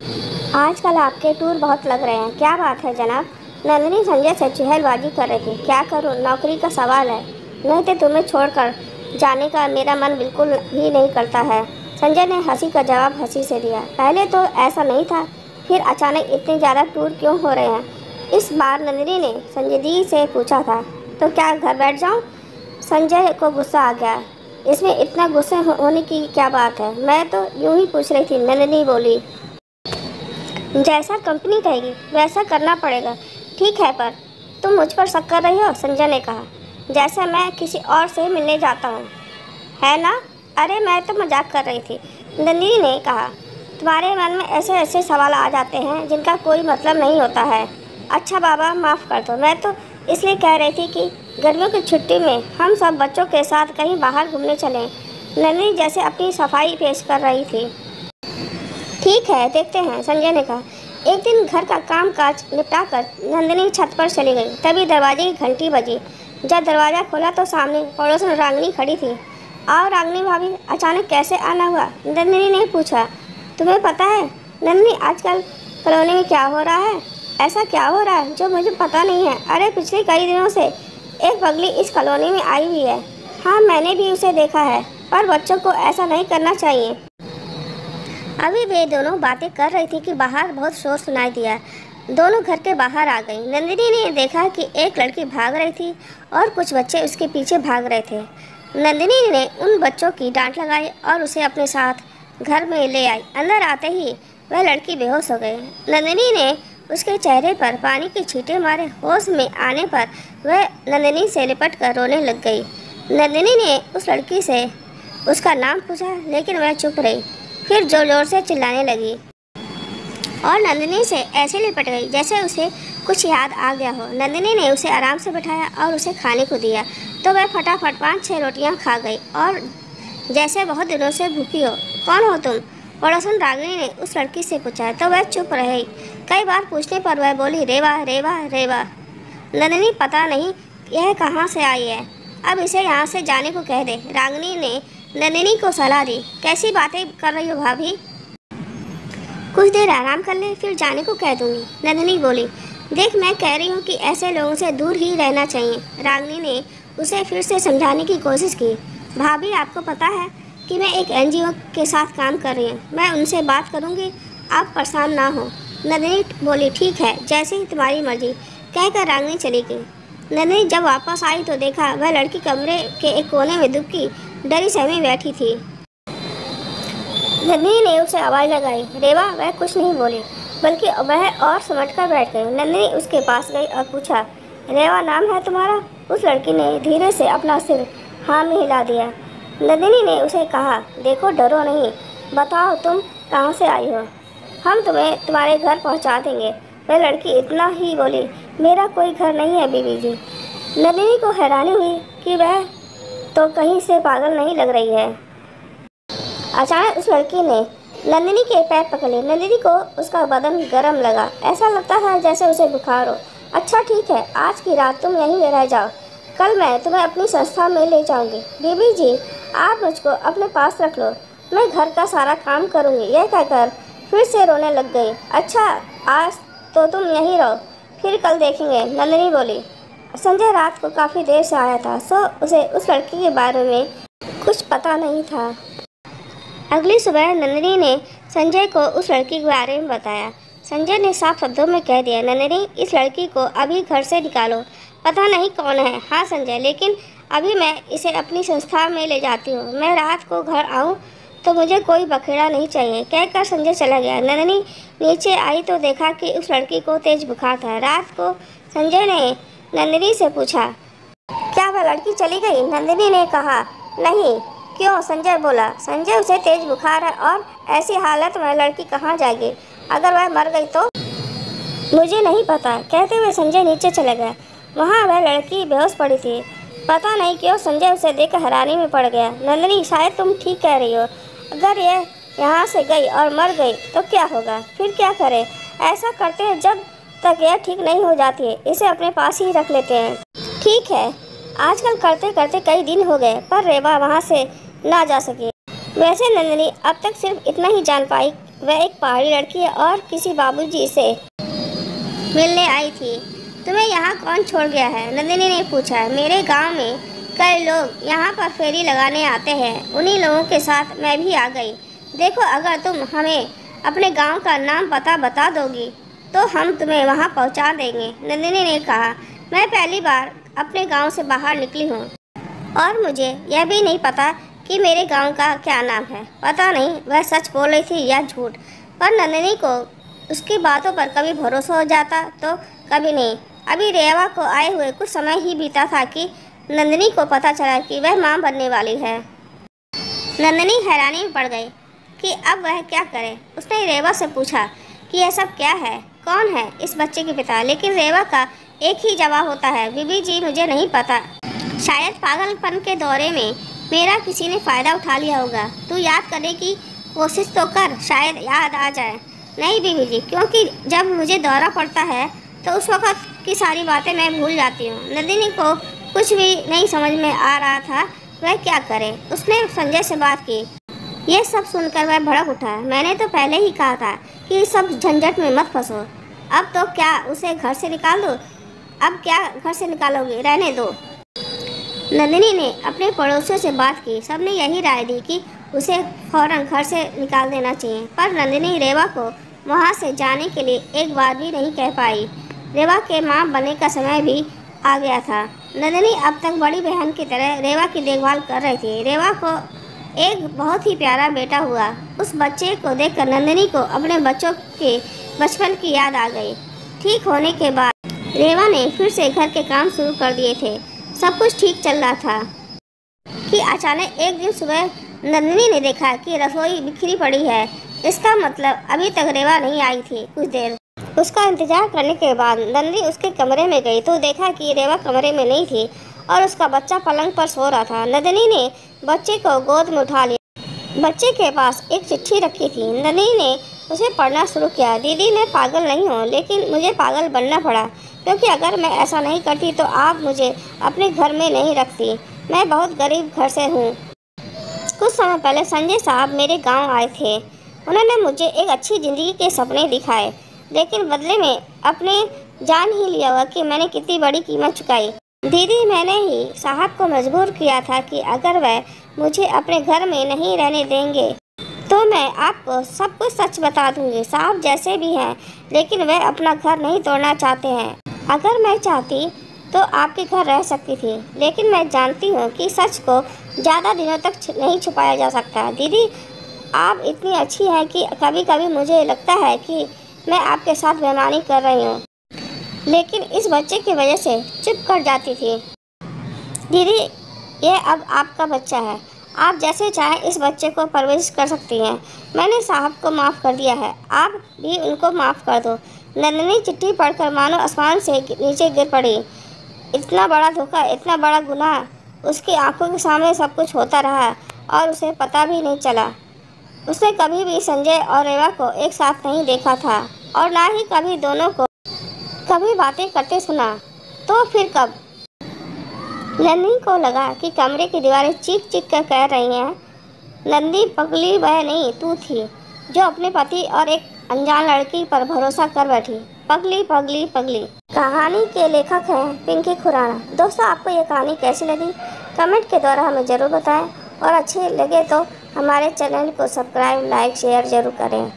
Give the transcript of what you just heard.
आजकल आपके टूर बहुत लग रहे हैं, क्या बात है जनाब? नंदिनी संजय से चुहलबाजी कर रही थी। क्या करूं, नौकरी का सवाल है, नहीं तो तुम्हें छोड़कर जाने का मेरा मन बिल्कुल भी नहीं करता है। संजय ने हंसी का जवाब हंसी से दिया। पहले तो ऐसा नहीं था, फिर अचानक इतने ज़्यादा टूर क्यों हो रहे हैं? इस बार नंदिनी ने संजय दी से पूछा था। तो क्या घर बैठ जाऊँ? संजय को गुस्सा आ गया। इसमें इतना गुस्से होने की क्या बात है, मैं तो यूं ही पूछ रही थी, नंदिनी बोली। जैसा कंपनी कहेगी वैसा करना पड़ेगा। ठीक है, पर तुम मुझ पर शक कर रही हो, संजय ने कहा। जैसे मैं किसी और से मिलने जाता हूँ, है ना? अरे मैं तो मजाक कर रही थी, नंदिनी ने कहा। तुम्हारे मन में ऐसे ऐसे सवाल आ जाते हैं जिनका कोई मतलब नहीं होता है। अच्छा बाबा, माफ़ कर दो, मैं तो इसलिए कह रही थी कि गर्मियों की छुट्टी में हम सब बच्चों के साथ कहीं बाहर घूमने चलें। नंदिनी जैसे अपनी सफाई पेश कर रही थी। ठीक है, देखते हैं, संजय ने कहा। एक दिन घर का काम काज निपटाकर नंदिनी छत पर चली गई। तभी दरवाजे की घंटी बजी। जब दरवाज़ा खोला तो सामने पड़ोस में रागिनी खड़ी थी। आओ रागिनी भाभी, अचानक कैसे आना हुआ? नंदिनी ने पूछा। तुम्हें पता है नंदिनी, आजकल कॉलोनी में क्या हो रहा है? ऐसा क्या हो रहा है जो मुझे पता नहीं है? अरे पिछले कई दिनों से एक पगली इस कॉलोनी में आई हुई है। हाँ, मैंने भी उसे देखा है, पर बच्चों को ऐसा नहीं करना चाहिए। अभी वे दोनों बातें कर रही थी कि बाहर बहुत शोर सुनाई दिया। दोनों घर के बाहर आ गईं। नंदिनी ने देखा कि एक लड़की भाग रही थी और कुछ बच्चे उसके पीछे भाग रहे थे। नंदिनी ने उन बच्चों की डांट लगाई और उसे अपने साथ घर में ले आई। अंदर आते ही वह लड़की बेहोश हो गई। नंदिनी ने उसके चेहरे पर पानी के छींटे मारे। होश में आने पर वह नंदिनी से लिपट कर रोने लग गई। नंदिनी ने उस लड़की से उसका नाम पूछा, लेकिन वह चुप रही। फिर जोर जोर से चिल्लाने लगी और नंदिनी से ऐसे लिपट गई जैसे उसे कुछ याद आ गया हो। नंदिनी ने उसे आराम से बैठाया और उसे खाने को दिया तो वह फटाफट 5-6 रोटियां खा गई और जैसे बहुत दिनों से भूखी हो। कौन हो तुम? पड़ोसन रागिनी ने उस लड़की से पूछा तो वह चुप रही। कई बार पूछने पर वह बोली, रेवा रेवा रेवा। नंदिनी, पता नहीं यह कहाँ से आई है, अब इसे यहाँ से जाने को कह दे। रागिनी ने नंदिनी को सलाह दी। कैसी बातें कर रही हो भाभी? कुछ देर आराम कर ले, फिर जाने को कह दूंगी, नंदिनी बोली। देख, मैं कह रही हूँ कि ऐसे लोगों से दूर ही रहना चाहिए। रागिनी ने उसे फिर से समझाने की कोशिश की। भाभी, आपको पता है कि मैं एक एनजीओ के साथ काम कर रही हूँ, मैं उनसे बात करूँगी, आप परेशान ना हो। नंदिनी बोली, ठीक है, जैसे ही तुम्हारी मर्जी, कहकर रागिनी चली गई। नंदिनी जब वापस आई तो देखा वह लड़की कमरे के एक कोने में दुबकी डरी सहमी बैठी थी। नंदिनी ने उसे आवाज़ लगाई, रेवा। वह कुछ नहीं बोली, बल्कि वह और सिमट कर बैठ गई। नंदिनी उसके पास गई और पूछा, रेवा नाम है तुम्हारा? उस लड़की ने धीरे से अपना सिर हाँ में हिला दिया। नंदिनी ने उसे कहा, देखो, डरो नहीं, बताओ तुम कहाँ से आई हो, हम तुम्हें तुम्हारे घर पहुँचा देंगे। वह लड़की इतना ही बोली, मेरा कोई घर नहीं है बीबी जी। नंदिनी को हैरानी हुई कि वह तो कहीं से पागल नहीं लग रही है। अचानक उस लड़की ने नंदिनी के पैर पकड़े। नंदिनी को उसका बदन गर्म लगा, ऐसा लगता था जैसे उसे बुखार हो। अच्छा ठीक है, आज की रात तुम यहीं रह जाओ, कल मैं तुम्हें अपनी संस्था में ले जाऊंगी। बीबी जी, आप मुझको अपने पास रख लो, मैं घर का सारा काम करूंगी। यह कहकर फिर से रोने लग गई। अच्छा, आज तो तुम यहीं रहो, फिर कल देखेंगे, नंदिनी बोली। संजय रात को काफ़ी देर से आया था, सो उसे उस लड़की के बारे में कुछ पता नहीं था। अगली सुबह नंदिनी ने संजय को उस लड़की के बारे में बताया। संजय ने साफ शब्दों में कह दिया, नंदिनी, इस लड़की को अभी घर से निकालो, पता नहीं कौन है। हाँ संजय, लेकिन अभी मैं इसे अपनी संस्था में ले जाती हूँ, मैं रात को घर आऊँ तो मुझे कोई बखेड़ा नहीं चाहिए, कहकर संजय चला गया। नंदिनी नीचे आई तो देखा कि उस लड़की को तेज बुखार था। रात को संजय ने नंदिनी से पूछा, क्या वह लड़की चली गई? नंदिनी ने कहा, नहीं। क्यों? संजय बोला। संजय, उसे तेज बुखार है और ऐसी हालत में लड़की कहाँ जाएगी? अगर वह मर गई तो? मुझे नहीं पता, कहते हुए संजय नीचे चले गया। वहाँ वह लड़की बेहोश पड़ी थी। पता नहीं क्यों संजय उसे देखकर हैरानी में पड़ गया। नंदिनी, शायद तुम ठीक कह रही हो, अगर यह यहाँ से गई और मर गई तो क्या होगा? फिर क्या करें? ऐसा करते हैं, जब तक यह ठीक नहीं हो जाती है इसे अपने पास ही रख लेते हैं। ठीक है। आजकल करते करते कई दिन हो गए, पर रेवा वहाँ से ना जा सकी। वैसे नंदिनी अब तक सिर्फ इतना ही जान पाई वह एक पहाड़ी लड़की है और किसी बाबूजी से मिलने आई थी। तुम्हें यहाँ कौन छोड़ गया है? नंदिनी ने पूछा। मेरे गांव में कई लोग यहाँ पर फेरी लगाने आते हैं, उन्हीं लोगों के साथ मैं भी आ गई। देखो, अगर तुम हमें अपने गांव का नाम पता बता दोगी तो हम तुम्हें वहाँ पहुँचा देंगे। नंदिनी ने कहा, मैं पहली बार अपने गांव से बाहर निकली हूँ और मुझे यह भी नहीं पता कि मेरे गांव का क्या नाम है। पता नहीं वह सच बोल रही थी या झूठ, पर नंदिनी को उसकी बातों पर कभी भरोसा हो जाता तो कभी नहीं। अभी रेवा को आए हुए कुछ समय ही बीता था कि नंदिनी को पता चला कि वह मां बनने वाली है। नंदिनी हैरानी में पड़ गई कि अब वह क्या करे। उसने रेवा से पूछा कि यह सब क्या है, कौन है इस बच्चे के पिता। लेकिन रेवा का एक ही जवाब होता है, बीबी जी मुझे नहीं पता। शायद पागलपन के दौरे में मेरा किसी ने फ़ायदा उठा लिया होगा। तू याद करने की कोशिश तो कर, शायद याद आ जाए। नहीं बीबी जी, क्योंकि जब मुझे दौरा पड़ता है तो उस वक़्त की सारी बातें मैं भूल जाती हूँ। नंदिनी को कुछ भी नहीं समझ में आ रहा था वह क्या करे। उसने संजय से बात की। यह सब सुनकर वह भड़क उठा। मैंने तो पहले ही कहा था कि इस सब झंझट में मत फंसो। अब तो क्या उसे घर से निकाल दो? अब क्या घर से निकालोगे? रहने दो। नंदिनी ने अपने पड़ोसियों से बात की। सबने यही राय दी कि उसे फौरन घर से निकाल देना चाहिए, पर नंदिनी रेवा को वहां से जाने के लिए एक बार भी नहीं कह पाई। रेवा के मां बनने का समय भी आ गया था। नंदिनी अब तक बड़ी बहन की तरह रेवा की देखभाल कर रही थी। रेवा को एक बहुत ही प्यारा बेटा हुआ। उस बच्चे को देखकर नंदिनी को अपने बच्चों के बचपन की याद आ गई। ठीक होने के बाद रेवा ने फिर से घर के काम शुरू कर दिए थे। सब कुछ ठीक चल रहा था कि अचानक एक दिन सुबह नंदिनी ने देखा कि रसोई बिखरी पड़ी है। इसका मतलब अभी तक रेवा नहीं आई थी। कुछ देर उसका इंतजार करने के बाद नंदिनी उसके कमरे में गई तो देखा कि रेवा कमरे में नहीं थी और उसका बच्चा पलंग पर सो रहा था। नंदिनी ने बच्चे को गोद में उठा लिया। बच्चे के पास एक चिट्ठी रखी थी। नंदिनी ने उसे पढ़ना शुरू किया। दीदी, मैं पागल नहीं हूँ, लेकिन मुझे पागल बनना पड़ा, क्योंकि अगर मैं ऐसा नहीं करती तो आप मुझे अपने घर में नहीं रखती। मैं बहुत गरीब घर से हूँ। कुछ समय पहले संजय साहब मेरे गांव आए थे। उन्होंने मुझे एक अच्छी ज़िंदगी के सपने दिखाए, लेकिन बदले में अपने जान ही लिया हुआ कि मैंने कितनी बड़ी कीमत चुकाई। दीदी, मैंने ही साहब को मजबूर किया था कि अगर वह मुझे अपने घर में नहीं रहने देंगे तो मैं आपको सब कुछ सच बता दूंगी। साहब जैसे भी हैं, लेकिन वह अपना घर नहीं तोड़ना चाहते हैं। अगर मैं चाहती तो आपके घर रह सकती थी, लेकिन मैं जानती हूँ कि सच को ज़्यादा दिनों तक नहीं छुपाया जा सकता। दीदी, आप इतनी अच्छी हैं कि कभी कभी मुझे लगता है कि मैं आपके साथ बेईमानी कर रही हूँ, लेकिन इस बच्चे की वजह से चुप कर जाती थी। दीदी, यह अब आपका बच्चा है। आप जैसे चाहें इस बच्चे को परवरिश कर सकती हैं। मैंने साहब को माफ़ कर दिया है, आप भी उनको माफ़ कर दो। नंदिनी चिट्ठी पढ़कर मानो आसमान से नीचे गिर पड़ी। इतना बड़ा धोखा, इतना बड़ा गुनाह उसकी आंखों के सामने सब कुछ होता रहा और उसे पता भी नहीं चला। उसने कभी भी संजय और रेवा को एक साथ नहीं देखा था और ना ही कभी दोनों को कभी बातें करते सुना। तो फिर कब? नंदिनी को लगा कि कमरे की दीवारें चीख चीख कर कह रही हैं, नंदी पगली, वह नहीं, तू थी जो अपने पति और एक अनजान लड़की पर भरोसा कर बैठी। पगली पगली पगली। कहानी के लेखक हैं पिंकी खुराना। दोस्तों, आपको ये कहानी कैसी लगी कमेंट के द्वारा हमें ज़रूर बताएं और अच्छी लगे तो हमारे चैनल को सब्सक्राइब, लाइक, शेयर ज़रूर करें।